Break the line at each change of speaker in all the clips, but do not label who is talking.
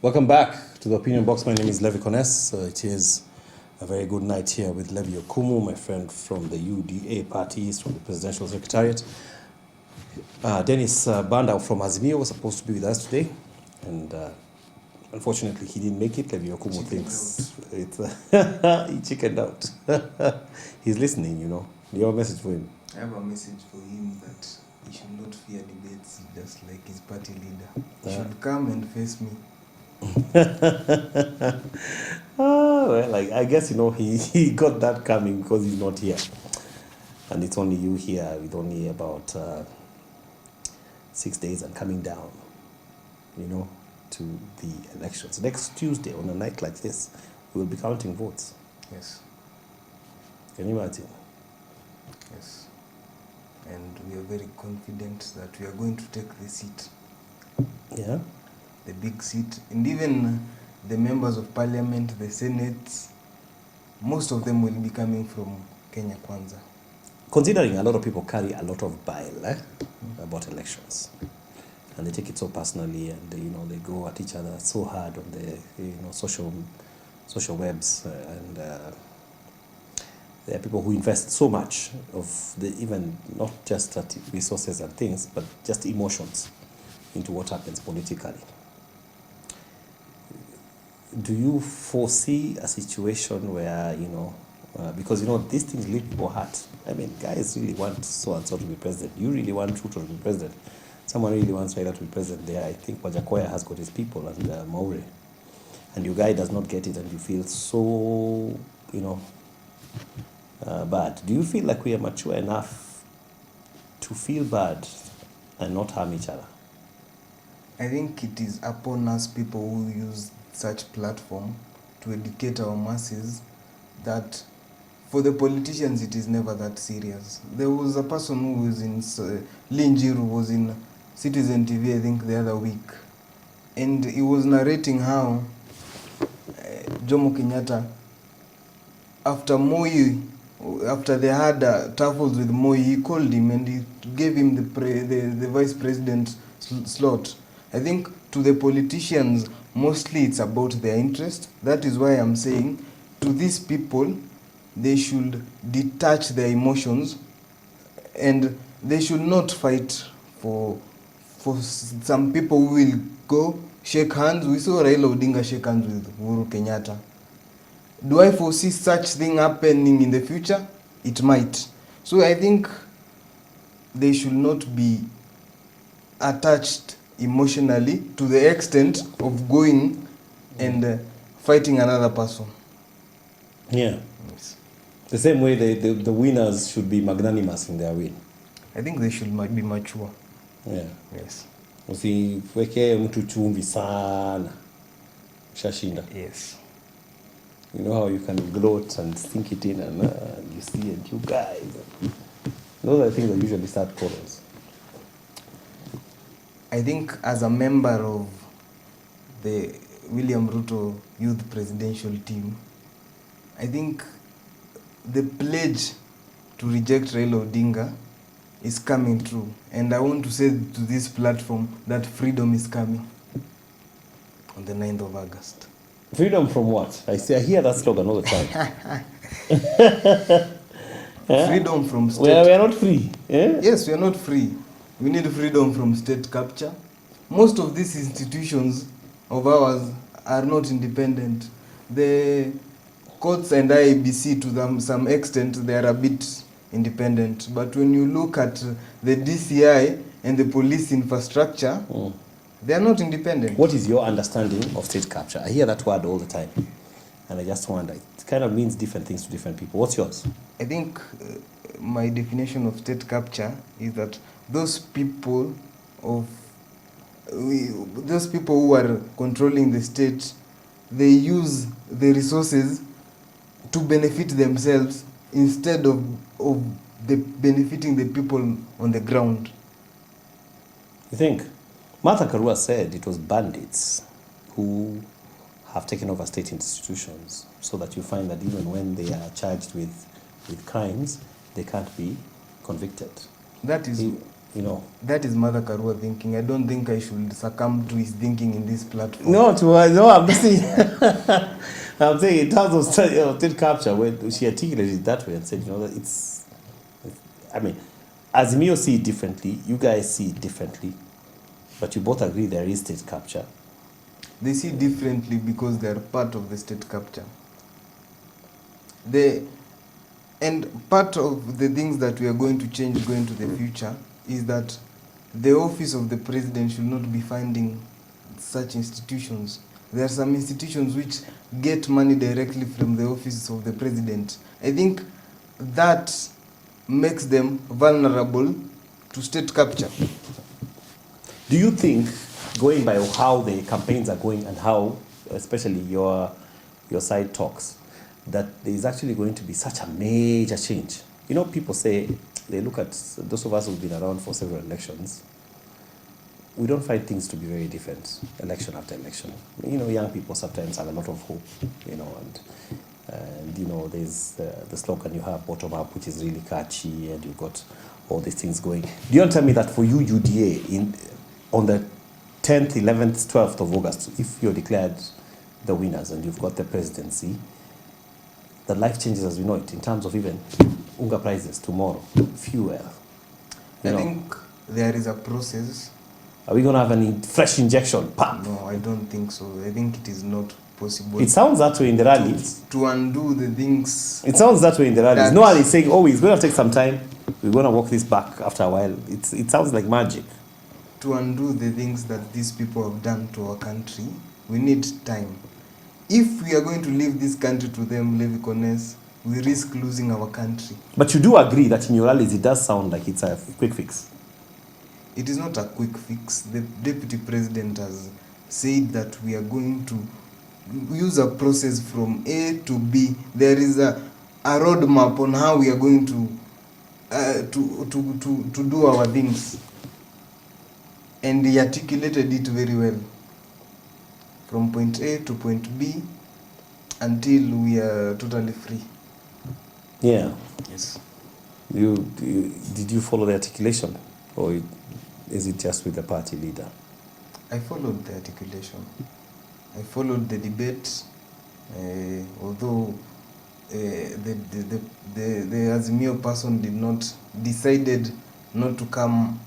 Welcome back to the Opinion Box. My name is Levy Kones. It is a very good night here with Levy OKUMU, my friend from the UDA parties, from the Presidential Secretariat. Dennis Banda from Azimio was supposed to be with us today, and unfortunately he didn't make it. Levy OKUMU thinks it's he chickened out. He's listening, you know. Do you have a message for him?
I have a message for him that he should not fear debates, just like his party leader. He should come and face me.
Well, I guess, you know, he got that coming because he's not here. And it's only you here with only about 6 days and coming down, you know, to the elections. Next Tuesday, on a night like this, we will be counting votes.
Yes.
Can you imagine?
Yes. And we are very confident that we are going to take the seat.
Yeah?
The big seat. And even the members of parliament, the senate, most of them will be coming from Kenya Kwanza.
Considering a lot of people carry a lot of bile about elections, and they take it so personally, and you know, they go at each other so hard on the social webs, and there are people who invest so much of the, even not just resources and things, but just emotions into what happens politically. Do you foresee a situation where, you know, because, you know, these things leave people hurt? I mean, guys really want so-and-so to be president. You really want Ruto to be president. Someone really wants Raila to be president there. I think Wajakoya has got his people, and Maure. And your guy does not get it, and you feel so, you know, bad. Do you feel like we are mature enough to feel bad and not harm each other?
I think it is upon us people who use such platform to educate our masses that for the politicians it is never that serious. There was a person who was in Linjiru was in Citizen TV, I think, the other week, and he was narrating how Jomo Kenyatta, after they had tuffles with Moi, he called him and he gave him the vice president slot. I think to the politicians, mostly it's about their interest. That is why I'm saying to these people, they should detach their emotions and they should not fight for some people who will go shake hands. We saw Raila Odinga shake hands with Uhuru Kenyatta. Do I foresee such thing happening in the future? It might. So I think they should not be attached emotionally to the extent of going and fighting another person.
Yeah.
Yes.
The same way the winners should be magnanimous in their win.
I think they should be mature.
Yeah.
Yes.
Usiweke mtu chumvi sana. Shashinda.
Yes.
You know how you can gloat and sink it in and you see and you guys. Those are the things that usually start quarrels.
I think as a member of the William Ruto Youth Presidential Team, I think the pledge to reject Raila Odinga is coming true. And I want to say to this platform that freedom is coming on the 9th of August.
Freedom from what? I hear that slogan all the time.
Freedom from state.
We are not free. Eh?
Yes, we are not free. We need freedom from state capture. Most of these institutions of ours are not independent. The courts and IEBC, to some extent, they are a bit independent. But when you look at the DCI and the police infrastructure, they are not independent.
What is your understanding of state capture? I hear that word all the time. And I just wonder, it kind of means different things to different people. What's yours?
I think my definition of state capture is that those people who are controlling the state, they use the resources to benefit themselves instead of benefiting the people on the ground.
You think? Martha Karua said it was bandits who have taken over state institutions, so that you find that even when they are charged with crimes, they can't be convicted.
That is
you know.
That is Mother Karua thinking. I don't think I should succumb to his thinking in this platform.
No, I'm not saying. I'm saying in terms of state capture, when she articulated it that way and said, that I mean, Azimio see it differently, you guys see it differently, but you both agree there is state capture.
They see differently because they are part of the state capture. And part of the things that we are going to change going to the future is that the office of the president should not be funding such institutions. There are some institutions which get money directly from the office of the president. I think that makes them vulnerable to state capture.
Do you think, going by how the campaigns are going and how, especially your side talks, that there is actually going to be such a major change? People say, they look at those of us who've been around for several elections, we don't find things to be very different election after election. Young people sometimes have a lot of hope, and there's the slogan you have, bottom up, which is really catchy, and you've got all these things going. Do you want to tell me that for you, UDA, on the 10th, 11th, 12th of August, if you're declared the winners and you've got the presidency, the life changes as we know it, in terms of even unga prices tomorrow, fuel?
I think there is a process.
Are we going to have any fresh injection? Pam.
No, I don't think so. I think it is not possible.
It sounds that way in the rallies.
To undo the things.
It sounds that way in the rallies. No one is saying, it's going to take some time. We're going to walk this back after a while. It sounds like magic.
To undo the things that these people have done to our country, we need time. If we are going to leave this country to them, Levy Conness, we risk losing our country.
But you do agree that in your rallies it does sound like it's a quick fix?
It is not a quick fix. The deputy president has said that we are going to use a process from A to B. There is a roadmap on how we are going to do our things. And he articulated it very well. From point A to point B until we are totally free.
Yeah.
Yes.
Did you follow the articulation, or is it just with the party leader?
I followed the articulation. I followed the debate, although the Azimio person decided not to come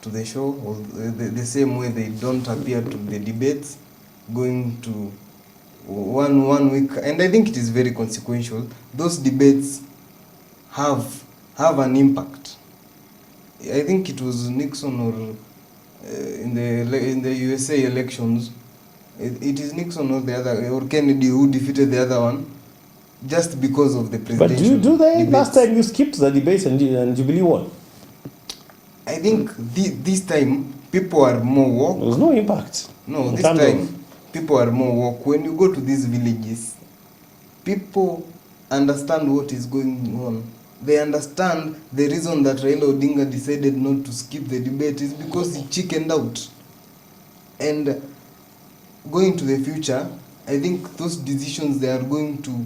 to the show, or the same way they don't appear to the debates, going to one week. And I think it is very consequential. Those debates have an impact. I think it was Nixon or in the USA elections, it is Nixon or the other, or Kennedy who defeated the other one, just because of the presidential.
But do they? Last time you skipped the debates and Jubilee won.
I think this time people are more woke.
There was no impact.
No, this time people are more woke. When you go to these villages, people understand what is going on. They understand the reason that Raila Odinga decided not to skip the debate is because he chickened out. And going to the future, I think those decisions, they are going to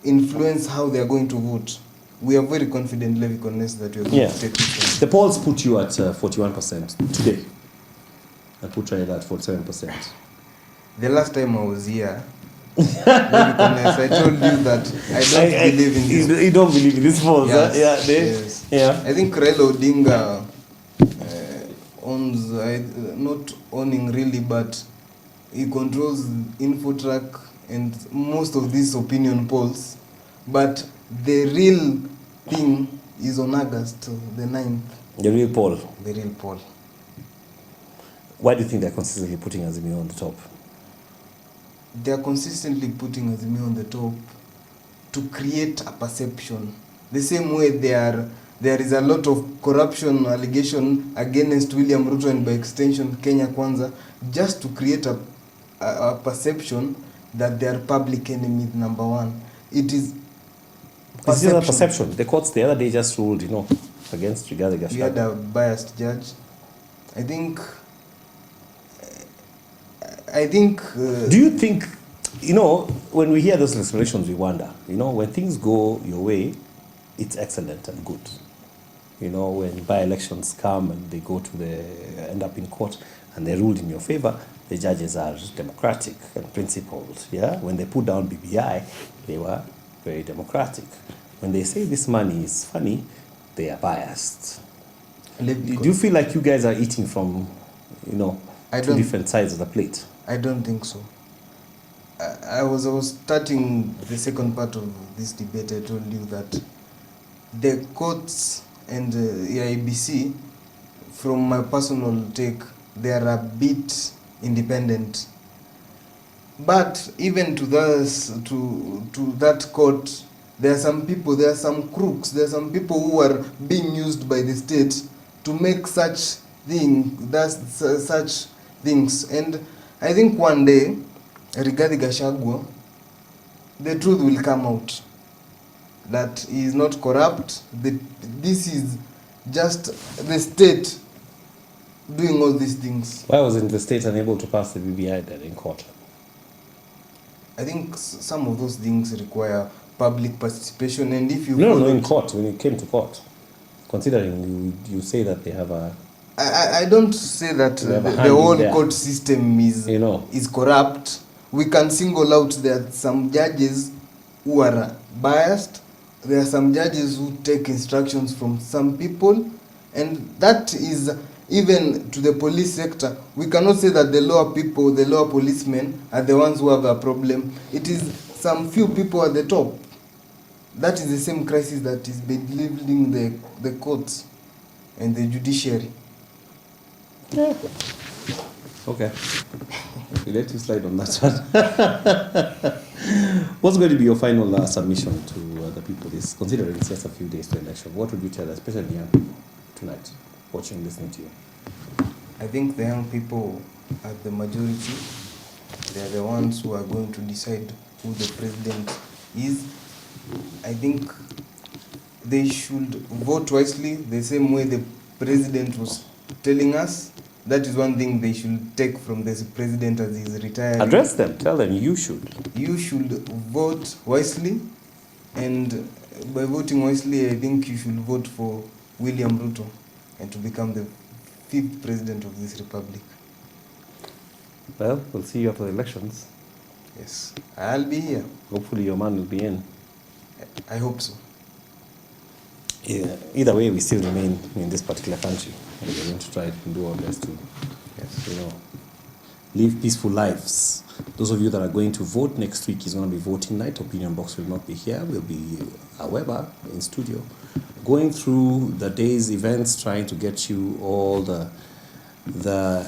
influence how they are going to vote. We are very confident, Levy Conness, that we are going to take this.
The polls put you at 41% today, and put Raila at 47%.
The last time I was here, Levy Conness, I told you that I don't believe in this.
You don't believe in this polls,
yes,
huh?
Yes.
Yeah.
I think Raila Odinga owns, not owning really, but he controls Infotrack and most of these opinion polls. But the real thing is on August the 9th.
The real poll.
The real poll.
Why do you think they're consistently putting Azimio on the top?
They are consistently putting Azimio on the top to create a perception. The same way there is a lot of corruption allegation against William Ruto and by extension Kenya Kwanza, just to create a perception that they are public enemy number one. It is perception.
This is a perception. The courts the other day just ruled, against Rigathi Gachagua.
We had a biased judge. I think. Do
you think, when we hear those explanations, we wonder, when things go your way, it's excellent and good. you know, when by-elections come and they go to end up in court and they ruled in your favor, the judges are democratic and principled, yeah? When they put down BBI, they were very democratic. When they say this money is funny, they are biased. Do you feel like you guys are eating from, you know, two different sides of the plate?
I don't think so. I was starting the second part of this debate. I told you that the courts and the IBC, from my personal take, they are a bit independent. But even to that court, there are some people, there are some crooks, there are some people who are being used by the state to make such things. And I think one day, regarding Gachagua, the truth will come out that he is not corrupt. This is just the state doing all these things.
Why wasn't the state unable to pass the BBI then in court?
I think some of those things require public participation, and if you
no, in court, when it came to court, considering you say that they have a...
I don't say that the whole court system is,
you know,
is corrupt. We can single out there are some judges who are biased. There are some judges who take instructions from some people, and that is even to the police sector. We cannot say that the lower people, the lower policemen are the ones who have a problem. It is some few people at the top. That is the same crisis that is belittling the courts and the judiciary.
Yeah. Okay. We let you slide on that one. What's going to be your final submission to the people? This, considering it's just a few days to election, what would you tell, especially young people tonight, watching, listening to you?
I think the young people are the majority. They are the ones who are going to decide who the president is. I think they should vote wisely, the same way the president was telling us. That is one thing they should take from this president as he's retiring.
Address them, tell them you should.
You should vote wisely, and by voting wisely, I think you should vote for William Ruto and to become the 5th president of this republic.
Well, we'll see you after the elections.
Yes, I'll be here.
Hopefully your man will be in.
I hope so.
Yeah, either way, we still remain in this particular country, and we're going to try and do our best to, yes, you know, live peaceful lives. Those of you that are going to vote, next week is going to be voting night. Opinion Box will not be here. We'll be, however, in studio, going through the day's events, trying to get you all the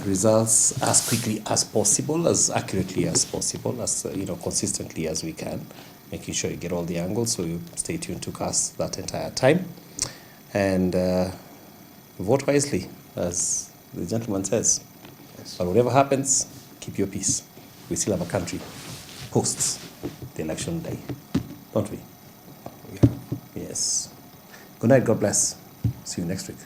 results as quickly as possible, as accurately as possible, as you know, consistently as we can, making sure you get all the angles. So you stay tuned to us that entire time, and vote wisely, as the gentleman says.
Yes.
But whatever happens, keep your peace. We still have a country post the election day, don't we?
We have.
Yes. Good night. God bless. See you next week.